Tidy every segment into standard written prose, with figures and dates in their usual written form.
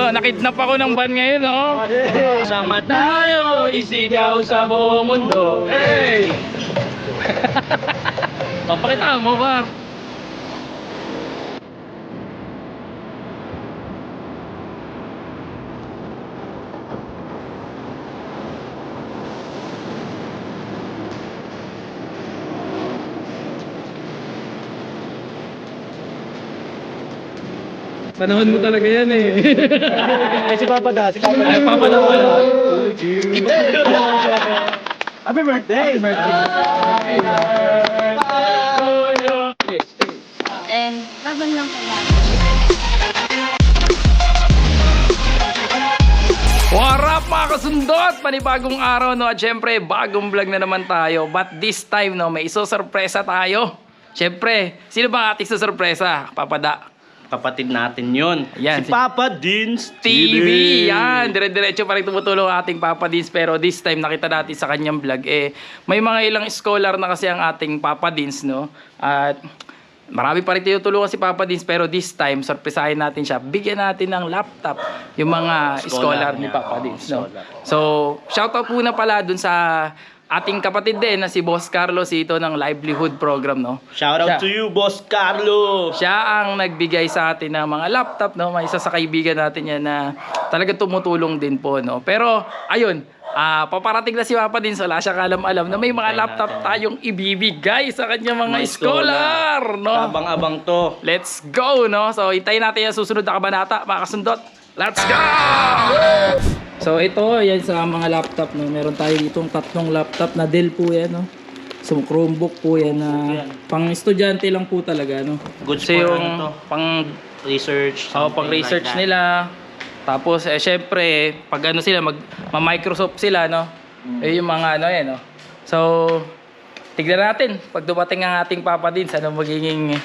nakidnap ako ng van ngayon, oh. Sama tayo, isigaw sa buong mundo. Hey! Papakita mo ba? Panahon mo talaga yan eh. Ay, si Papa Da. Si Papa Da. Ay, Papa Da pala. Happy birthday! And laban lang pala. What up mga kasundot? Panibagong araw, no? At syempre, bagong vlog na naman tayo. But this time, no, may isosurpresa tayo. Syempre, sino ba ating isosurpresa? Papa Da. Kapatid natin yun. Yan, si Papa Dins TV. Yan, dire-diretso pa rin tumutulong ang ating Papa Dins. Pero this time, nakita natin sa kanyang vlog, may mga ilang scholar na kasi ang ating Papa Dins, no? At marami pa rin tinutulungan si Papa Dins. Pero this time, sorpresahin natin siya. Bigyan natin ng laptop yung mga scholar ni Papa Dins, no? So, shoutout po na pala dun sa ating kapatid din na si Boss Carlos ito ng livelihood program, no? Shout out to you, Boss Carlo. Siya ang nagbigay sa atin ng mga laptop, no? May isa sa kaibigan natin yan na talaga tumutulong din po, no? Pero ayun, paparating na si Papa din, so wala siya kalam-alam na may mga laptop tayong ibibigay sa kanya mga scholar, no? Abang-abang to. Let's go, no? So hintayin natin yung susunod na kabanata, mga kasundot. Let's go! So ito, yan sa mga laptop, no? Meron tayo itong tatlong laptop na Dell po yan, no? So Chromebook po yan na pang estudyante lang po talaga, no? Good So for yung ano to? pang Research. pang research nila. Tapos syempre, pag ano sila Microsoft sila, no? Yung mga ano yan, no? So tignan natin pag dumating ang ating Papa Dins, ano magiging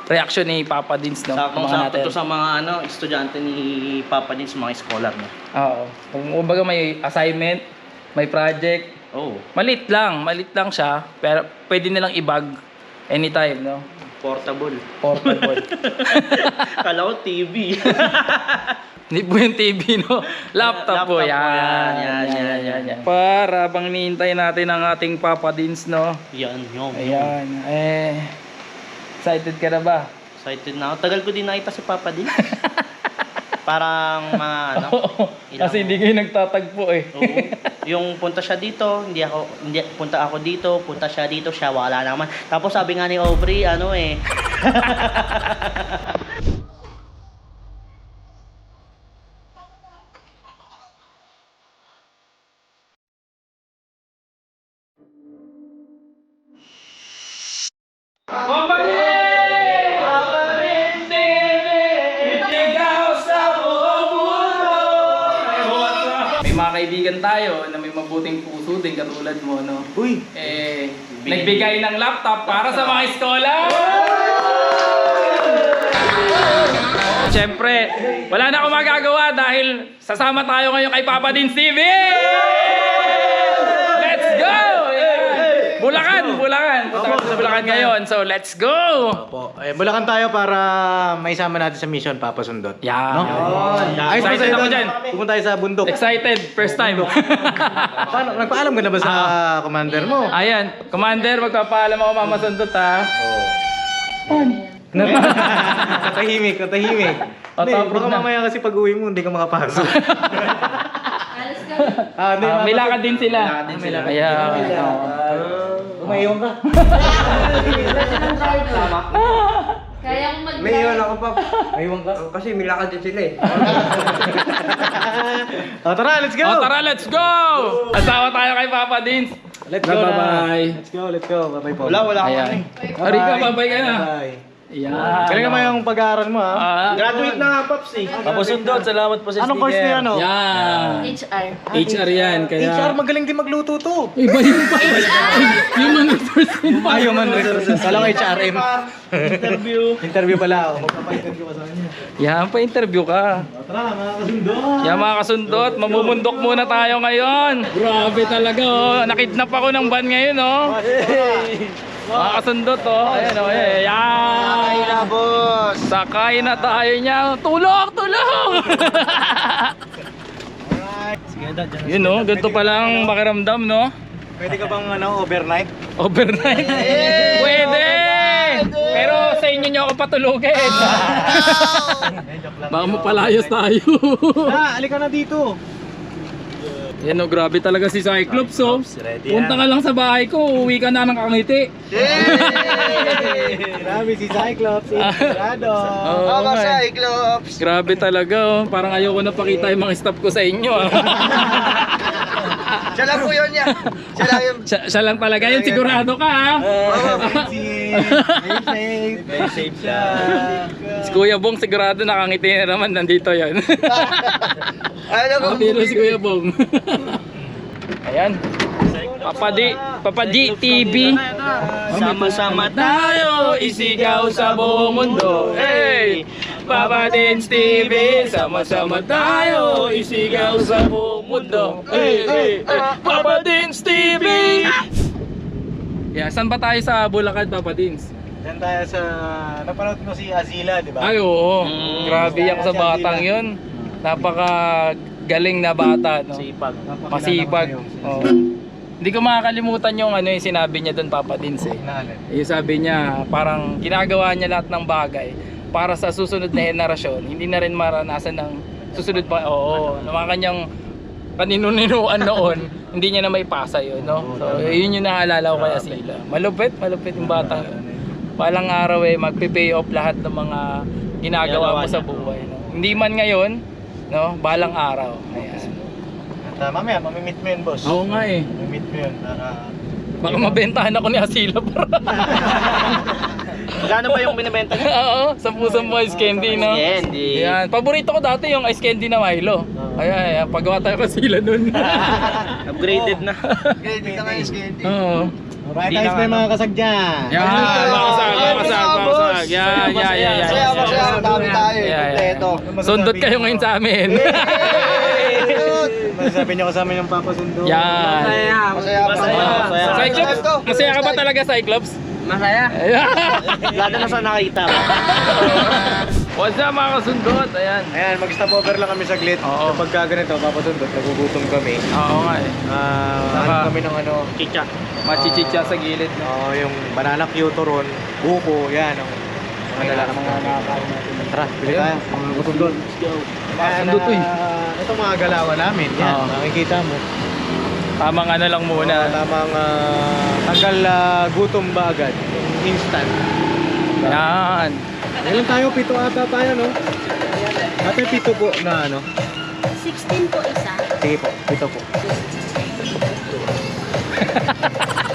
reaction ni Papa Dins, no? Sakto to sa mga ano, estudyante ni Papa Dins, mga scholar mo. Oo. Kumbaga may assignment, may project. Oh, Malit lang siya, pero pwede nilang i-bag anytime, no? portable. Portable. Kala ko TV. Hindi po yung TV, no? Laptop po. Laptop po Yan. yan. Para bang nihintay natin ang ating Papa Dins, no? Yan, yun. Ayan. Excited ka na ba? Excited na ako. Tagal ko din nakita si Papa Dins. Parang mga ano. Kasi hindi kayo nagtatagpo eh. Oo. Yung punta siya dito, punta ako dito, punta siya dito, siya wala naman. Tapos sabi nga ni Aubrey, ano eh. May mga kaibigan tayo na may mabuting puso din katulad mo, no? Uy! Nagbigay ng laptop para sa mga scholar! Siyempre, wala na akong magagawa dahil sasama tayo ngayon kay Papa Dins TV! Let's go! Bulacan! Punta kami sa Bulacan ngayon, so let's go! Opo. Bulacan tayo para maisama natin sa mission, Papa Sundot. Yeah. No? Ayos Excited tayo ako doon. dyan. Pupunta tayo sa bundok. Excited, first time. Paano? Nagpaalam ka na ba sa commander mo? Ayan, Commander, magpapaalam ako Mama Sundot, ha? Katahimik. O, Hindi, tapos baka na. mamaya kasi pag uwi mo, hindi ka makapasok. Alas ka. Hindi, May lakad din sila. Kaya, Umayon ka. Kaya kong mag- May iwan ako pa. Umayon ka. Kasi may lakad din sila eh. Tara, let's go! O, tara, let's go! Asawa tayo kay Papa Dins. Let's go na. Bye-bye. Let's go. Bye-bye po. Wala ako Ayan. eh. Arika, babay ka na. Bye. Ayan. Galing naman yung pag-aaral mo, ha? Graduate na nga, Pops eh. Papasundot, salamat po sa Anong course na yan, oh? Yan. HR. HR yan, kaya... HR, magaling din magluto to. Iba yung pa. Human resources. Human resources. Kala ko HRM. Interview. Interview pala, oh. Magpapa-interview ka sa kanya. Yan, pa-interview ka. Tara, mga kasundot. Yan mga kasundot, mamumundok muna tayo ngayon. Grabe talaga, oh. Nakidnap ako ng van ngayon, oh. Mga kasundot, oh. Ayan, oh. Ayan. na, boss! Sakay na tayo niya. Tulong! Tulong! Sige, dad. Yun, no? Ganito palang makiramdam, no? Pwede ka bang overnight? Overnight? Pwede! Pero sa inyo nyo ako patulugin. Baka mapalayas tayo. Alika na dito! Yan o, grabe talaga si Cyclops, oh. Punta ka lang sa bahay ko, uwi ka na ng kakangiti. Grabe si Cyclops, inspirado! Oo, Cyclops! Grabe talaga, oh. Parang ayoko na pakita yung mga staff ko sa inyo, ah. Siya lang po yun niya. Siya lang yung... Siya lang talaga yun, sigurado ka, ha? Very safe siya. Si Kuya Bong, sigurado nakangiti na naman, nandito yan. Ano ko? Pero si Kuya Bong. Ayan. Papa D TV. Sama-sama Tayo isigaw sa buong mundo. Hey! Papa Dins TV, sama-sama tayo isigaw sa buong mundo. Hey, hey, hey. Papa Dins TV. Yeah, saan ba tayo sa Bulacan, Papa Dins? Yan tayo sa... Napanood mo si Azila, di ba? Ay, oo. Grabe ako sa batang yun. Napaka galing na bata, no? Sipag. Masipag. Oo. Hindi ko makakalimutan yung ano yung sinabi niya doon, Papa Dins, eh. Yung sabi niya, parang ginagawa niya lahat ng bagay para sa susunod na henerasyon, hindi na rin maranasan ng susunod pa. Oo, ng mga kanyang kanino-ninuan noon, hindi niya na may pasa yun, no? So, yun yung naalala ko kaya sila. Malupit yung batang yun. Palang araw eh, magpe-pay off lahat ng mga ginagawa mo sa buhay, no? Hindi man ngayon, no? Balang araw. Ayan. At mamaya, mamimit mo yun, boss. Oo nga eh. Mamimit mo yun para... Baka mabentahan ako ni Asila para. Gano ba yung binibenta niya? Oo, 10 ice candy, no? Candy. Yan, paborito ko dati yung ice candy na Milo. Ayan, pagawa tayo kasi sila nun. Upgraded na. Hindi ka ngayon skinny. Oo. Alright, ayos na yung mga kasag dyan. Yan, makasag. Yan. Masaya, dami tayo. Yan. Kompleto. Sundot kayo ngayon sa amin. Masasabi niyo kasama yung papasundo. Yan. Masaya. Cyclops, masaya ka ba talaga, Cyclops? Masaya. Ayan. Lalo na sa nakita. What's up mga kasundot? Ayan. Ayan, mag-stop over lang kami saglit. Oo. Kapag ganito, papasundot, nagugutom kami. Oo nga eh. Ano kami ng ano, Chicha. Machichicha sa gilid. No? yung banana cuturon, buko, yan. Ang mga dala ng mga nakakain natin. Tara, bili tayo. Mga kasundot. Kasundot eh. Ito mga galawan namin. Yan, Oo. makikita mo. Tamang ano lang muna. Tamang tanggal gutom ba agad. Instant. Yan. Ngayon tayo, 7 ata tayo, no? Ate, 7 po na ano? 16 po isa. Sige po, 7 po.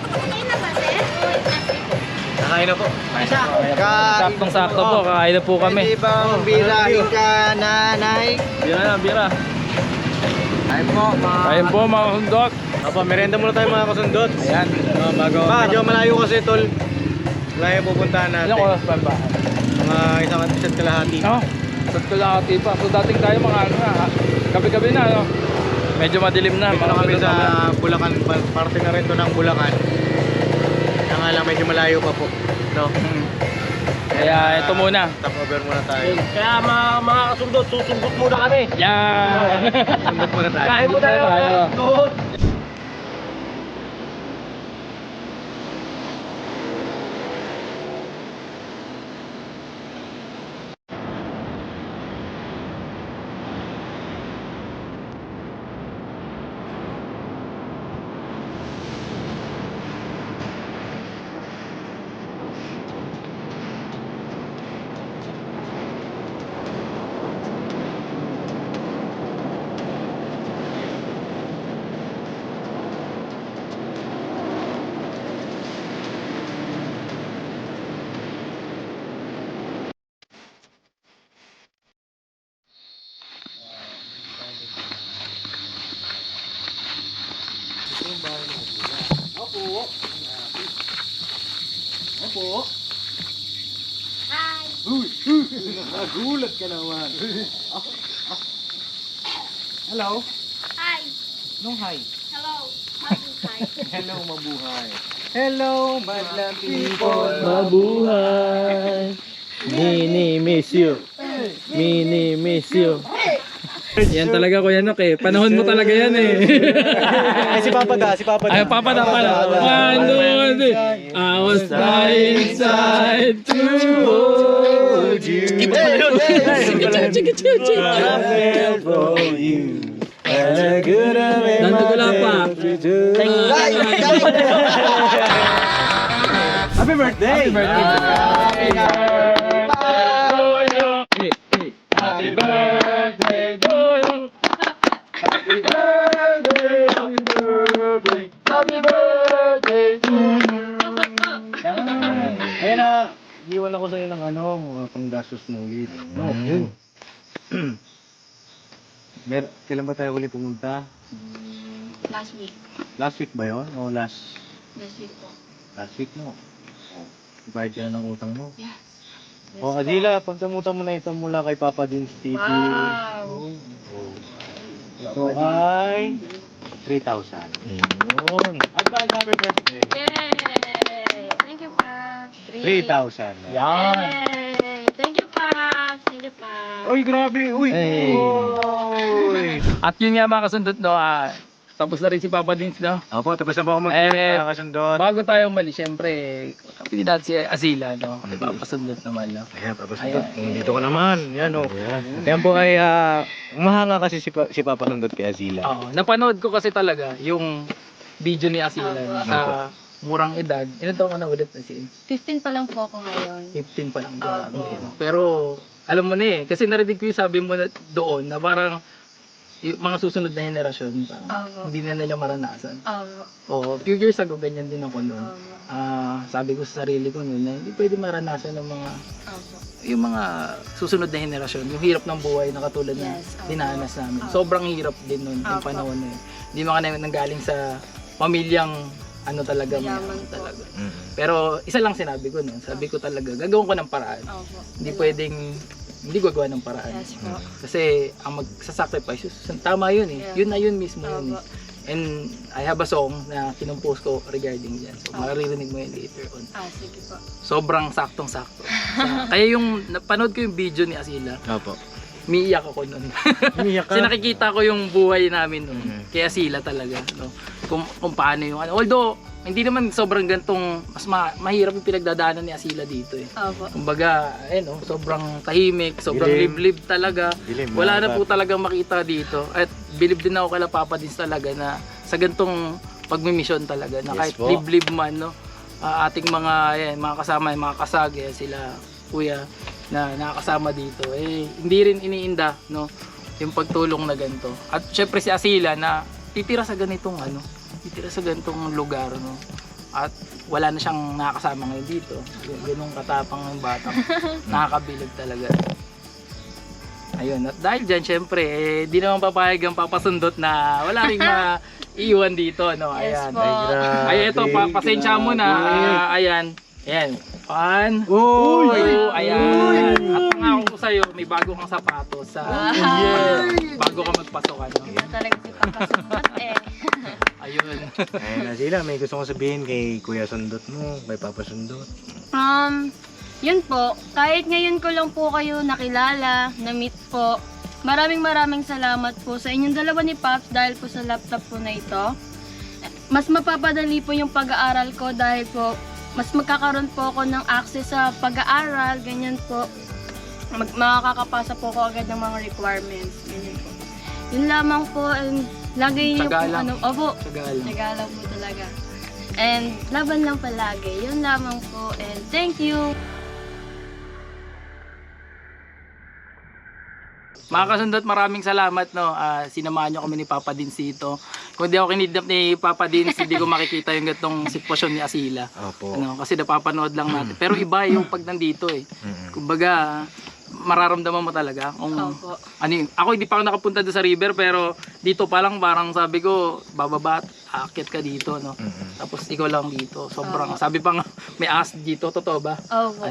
Okay na ba, sir? Nakain na po. Saktong-sakto po, kakain na po kami. Hindi bang birahin ka, nanay? Bira. Ay po, Kain po mga kasundot. Opo, merienda muna tayo mga kasundot. Ayan. Bago. Medyo malayo kasi, tol. Malayo pupuntahan natin. Ilang oras pa ba? Mga isa't kalahati. No? Sa kalahati pa. So dating tayo mga ano na, gabi-gabi na, no? Medyo madilim na. Dito na kami sa Bulacan. Parte na rin to ng Bulacan. Kaya nga lang, medyo malayo pa po. No? Kaya ito muna. Stop over muna tayo. Kaya mga kasundot, susumbot muna kami. Yan. Sundot muna tayo. Kain mo tayo. Hi. Nagulat ka naman. Hello? Hi. No, hi. Hello. Hi. Hello, mabuhay. Hello, madlang people. Mabuhay. Mini miss you. Mini miss you. Yan talaga Kuya Nok eh. Panahon mo talaga yan eh. Ay, si Papa da. Ay, Papa na pala. 1, 2, 3. I was dying inside to hold you. Nandugula pa. Happy birthday! Happy birthday. Happy birthday to you. Happy birthday, happy birthday, happy birthday to you. Ayun na, iwan ako sa'yo ng mga panggastos mo ulit. No, yun. Kailan ba tayo ulit pumunta? Last week. Last week ba yun? O last Last week po. week, no? Bayad ka na ng utang mo. Yes. O, Adila, pagkamutan mo na ito mula kay Papa Din TV. Wow. Ito ay 3,000. Yun. Advance happy birthday. Yay! Thank you, Pa. 3,000. Yay! Thank you, Pa. Thank you, Pa. Uy, grabe. Uy. Hey. Uy. At yun nga mga kasundot, no, tapos na rin si Papa Dins, no? Opo, tapos na po ako kasundot. Bago tayo umalis, syempre, kapili natin si Azila, no? Papasundot naman, no? Ayan, tapos dito ka naman. Yan, o. Yan po ay, umahanga kasi si Papa Nundot kay Azila. Oo, napanood ko kasi talaga yung video ni Azila no, sa murang edad. Ilan taon ka na ulit na si 15 pa lang po ako ngayon. 15 pa lang. Pero, alam mo na eh, kasi narinig ko yung sabi mo na doon na parang yung mga susunod na henerasyon, parang hindi na nila maranasan. Oo, few years ago, ganyan din ako noon. Sabi ko sa sarili ko noon na hindi pwede maranasan ng mga yung mga susunod na henerasyon, yung hirap ng buhay na katulad na dinanas namin. Sobrang hirap din noon yung panahon na yun. Hindi mga nanggaling sa pamilyang ano talaga, mayaman talaga. Pero isa lang sinabi ko noon, sabi ko talaga, gagawin ko ng paraan. Hindi pwedeng hindi gagawa ng paraan. Kasi ang magsasacrifice, tama yun eh. Yun na yun mismo yun eh. And I have a song na kinumpose ko regarding dyan. So maririnig mo yun later on. Sige po. Sobrang saktong-sakto. Kaya yung napanood ko yung video ni Azila, Opo. umiiyak ako nun. Umiiyak ka? Kasi nakikita ko yung buhay namin nun. Kaya Azila talaga. No? Kung paano yung ano. Although, hindi naman sobrang gantong, mas mahirap yung pinagdadaanan ni Azila dito eh. Kumbaga, sobrang tahimik, sobrang Dilim. liblib talaga. Dilim, Wala na mga po talagang makita dito. At bilib din ako kay Papa Dins talaga na sa gantong pagmimisyon talaga na kahit Yes po. liblib man, no, ating mga kasama, mga kasag, sila kuya na nakakasama dito, hindi rin iniinda, no, yung pagtulong na ganito. At syempre si Azila na titira sa ganitong lugar, no, at wala na siyang nakakasama ngayon dito. Ganung katapang ng batang nakakabilib talaga. Ayun, at dahil dyan, syempre, di naman papayag ang papasundot na wala ring maiiwan dito, no? Ayan. Ay, ito, pasensya mo na. Ayan. Ayan. 1, 2, ayan. At pangako ko sa'yo, may bago kang sapatos. Bago ka magpasok, ano? Talaga si Papa Sundot eh. Ayun, Azila, may gusto kong sabihin kay Kuya Sundot mo, kay Papa Sundot. Yun po, kahit ngayon ko lang po kayo nakilala, na-meet po, maraming salamat po sa inyong dalawa ni Pops dahil po sa laptop po na ito. Mas mapapadali po yung pag-aaral ko dahil po mas magkakaroon po ako ng access sa pag-aaral, ganyan po. Makakapasa po ako agad ng mga requirements, ganyan po. Yun lamang po, and lagay niyo po Tagalang po talaga. And laban lang palagi, yun lamang po, and thank you. Mga kasundot, maraming salamat, no. Sinamahan niyo kami ni Papa Dins dito. Kung di ako kinidnap ni Papa Dins, hindi ko makikita yung gatong sitwasyon ni Azila. Opo. Kasi napapanood lang natin. Pero iba yung pag nandito eh. Kumbaga, mararamdaman mo talaga kung ako hindi pa ako nakapunta doon sa river, pero dito pa lang parang sabi ko bababa at aakyat ka dito, no. Tapos ikaw lang dito, sobrang sabi pa nga may ahas dito, totoo ba?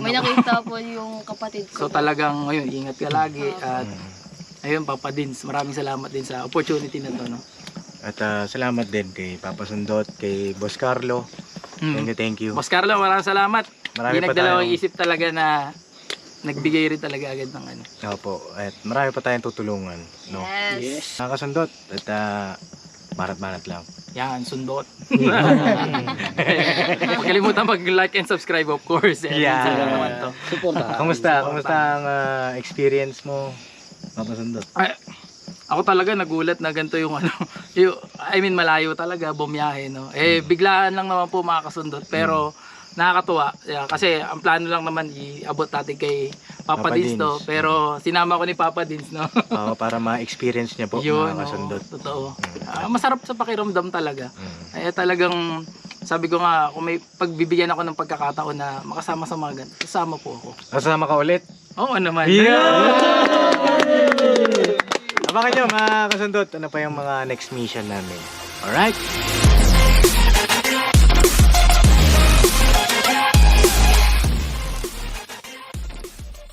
May nakita po yung kapatid ko. So talagang ngayon ingat ka lagi. At ayun, Papa Dins, maraming salamat din sa opportunity na to, no. At salamat din kay Papa Sundot, kay Boss Carlo, Thank you. Boss Carlo, maraming salamat. Marami Hindi pa nagdalawang tayong- isip talaga na nagbigay rin talaga agad ng ano. Opo, at marami pa tayong tutulungan. No? Yes. Mga kasundot, at barat-barat lang. Yan, sundot. Huwag kalimutan mag-like and subscribe, of course. Yeah. Sino naman to. Kamusta ang experience mo, mga kasundot? Ay, ako talaga nagulat na ganito yung ano, malayo talaga, bumiyahe, no. Biglaan lang naman po makakasundot, pero nakakatuwa. Yeah, kasi ang plano lang naman iabot natin kay Papa Papa Dins to, Dins. pero sinama ko ni Papa Dins, no. Oo, para ma-experience niya po, Yun, mga kasundot. totoo. Masarap sa pakiramdam talaga. Mm. Kaya talagang sabi ko nga, kung may pagbibigyan ako ng pagkakataon na makasama sa mga ganito, kasama po ako. Kasama ka ulit? Oo naman. Abangan nyo mga kasundot, ano pa yung mga next mission namin. Alright?